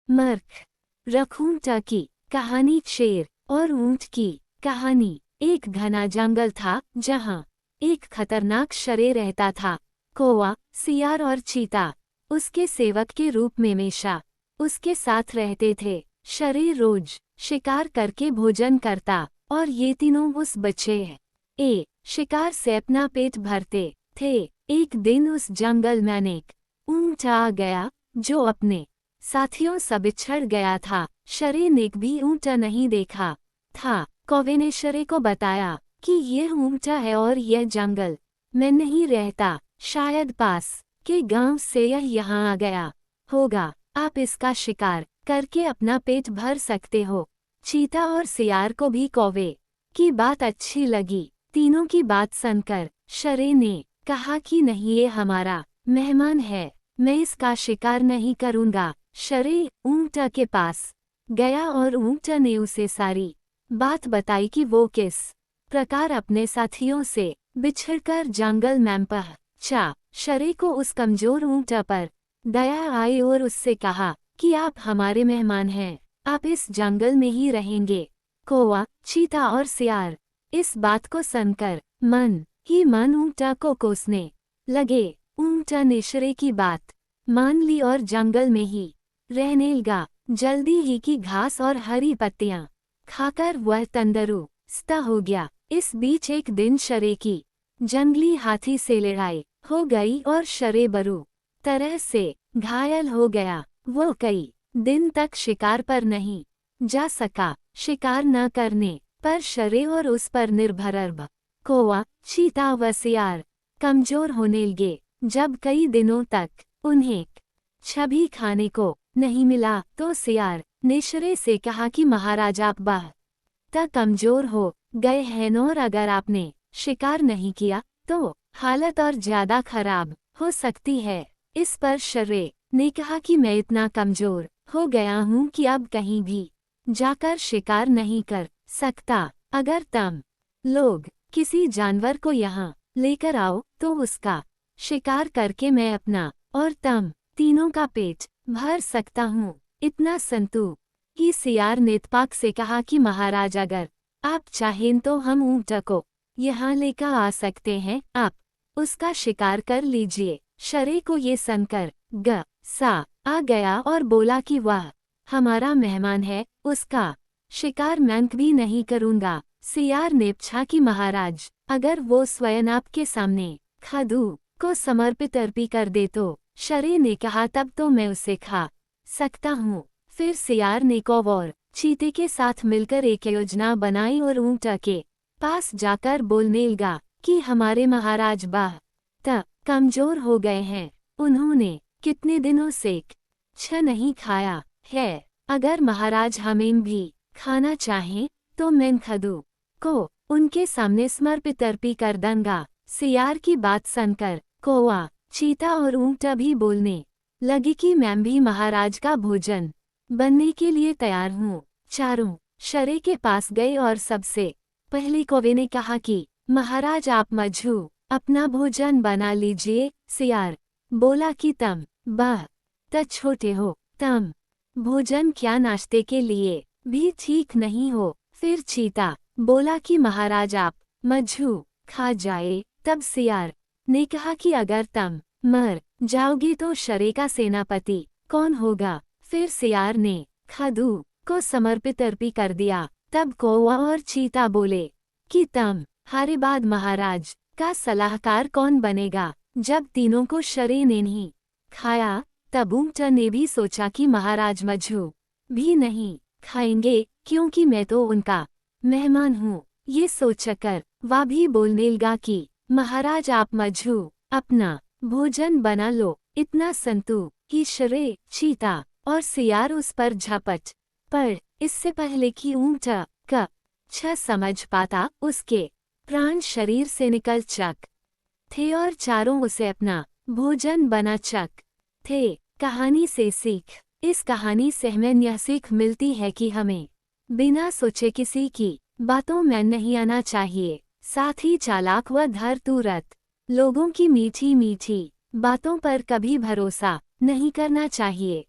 मर्ख रखूंटा की कहानी। शेर और ऊंट की कहानी। एक घना जंगल था जहां एक खतरनाक शेर रहता था। कौवा, सियार और चीता उसके सेवक के रूप में हमेशा उसके साथ रहते थे। शेर रोज शिकार करके भोजन करता और ये तीनों उस बच्चे शिकार से अपना पेट भरते थे। एक दिन उस जंगल में एक ऊंट आ गया जो अपने साथियों से बिछड़ गया था। शेर ने भी ऊंट नहीं देखा था। कौवे ने शेर को बताया कि यह ऊंट है और यह जंगल में नहीं रहता, शायद पास के गांव से यह यहाँ आ गया होगा। आप इसका शिकार करके अपना पेट भर सकते हो। चीता और सियार को भी कौवे की बात अच्छी लगी। तीनों की बात सुनकर शेर ने कहा कि नहीं, ये हमारा मेहमान है, मैं इसका शिकार नहीं करूंगा। शेर ऊंट के पास गया और ऊंट ने उसे सारी बात बताई कि वो किस प्रकार अपने साथियों से बिछड़कर जंगल में पहुंचा। शेर को उस कमजोर ऊंट पर दया आई और उससे कहा कि आप हमारे मेहमान हैं, आप इस जंगल में ही रहेंगे। कौवा, चीता और सियार इस बात को सुनकर मन ही मन ऊंट को कोसने लगे। ऊंट ने शेर की बात मान ली और जंगल में ही रहने लगा। जल्दी ही की घास और हरी पत्तियां खाकर वह तंदुरुस्त हो गया। इस बीच एक दिन शेर की जंगली हाथी से लड़ाई हो गई और शेर बुरी तरह से घायल हो गया। वो कई दिन तक शिकार पर नहीं जा सका। शिकार न करने पर शेर और उस पर निर्भर कौवा, चीता व सियार कमजोर होने लगे। जब कई दिनों तक उन्हें छवि खाने को नहीं मिला तो सियार ने शेर से कहा कि महाराज, आप बहुत कमजोर हो गए हैं और अगर आपने शिकार नहीं किया तो हालत और ज्यादा खराब हो सकती है। इस पर शेर ने कहा कि मैं इतना कमजोर हो गया हूँ कि अब कहीं भी जाकर शिकार नहीं कर सकता। अगर तुम लोग किसी जानवर को यहाँ लेकर आओ तो उसका शिकार करके मैं अपना और तुम तीनों का पेट भर सकता हूँ। इतना संतु ही सियार ने इत्तेफाक से कहा कि महाराज, अगर आप चाहें तो हम ऊंट को यहाँ लेकर आ सकते हैं, आप उसका शिकार कर लीजिए। शेर को ये सुनकर गुस्सा आ गया और बोला कि वह हमारा मेहमान है, उसका शिकार मैं भी नहीं करूँगा। सियार ने पूछा कि महाराज, अगर वो स्वयं आपके सामने खुद को समर्पित कर दे तो? शेर ने कहा, तब तो मैं उसे खा सकता हूँ। फिर सियार ने कौवा और चीते के साथ मिलकर एक योजना बनाई और ऊंट के पास जाकर बोलने लगा कि हमारे महाराज बहुत कमजोर हो गए हैं, उन्होंने कितने दिनों से कुछ नहीं खाया है। अगर महाराज हमें भी खाना चाहें तो मैं खुद को उनके सामने समर्पित कर दूंगा। सियार की बात सुनकर कौवा, चीता और ऊंट भी बोलने लगे कि मैं भी महाराज का भोजन बनने के लिए तैयार हूँ। चारों शेर के पास गए और सबसे पहले कौवे ने कहा कि महाराज, आप मुझे अपना भोजन बना लीजिए। सियार बोला कि तुम बहुत छोटे हो, तुम भोजन क्या नाश्ते के लिए भी ठीक नहीं हो। फिर चीता बोला कि महाराज, आप मुझे खा जाए। तब सियार ने कहा कि अगर तुम मर जाओगे तो शेर का सेनापति कौन होगा? फिर सियार ने खुद को समर्पित कर दिया। तब कौवा और चीता बोले कि तुम हारे बाद महाराज का सलाहकार कौन बनेगा? जब तीनों को शेर ने नहीं खाया तब ऊंट ने भी सोचा कि महाराज मुझे भी नहीं खाएंगे क्योंकि मैं तो उनका मेहमान हूँ। ये सोचकर वह भी बोलने लगा कि महाराज, आप मुझे अपना भोजन बना लो। इतना संतु कि शेर, चीता और सियार उस पर झपट पर इससे पहले कि ऊंट का समझ पाता, उसके प्राण शरीर से निकल चक थे और चारों उसे अपना भोजन बना चक थे। कहानी से सीख। इस कहानी से हमें यह सीख मिलती है कि हमें बिना सोचे किसी की बातों में नहीं आना चाहिए। साथ ही चालाक व धूर्त लोगों की मीठी मीठी बातों पर कभी भरोसा नहीं करना चाहिए।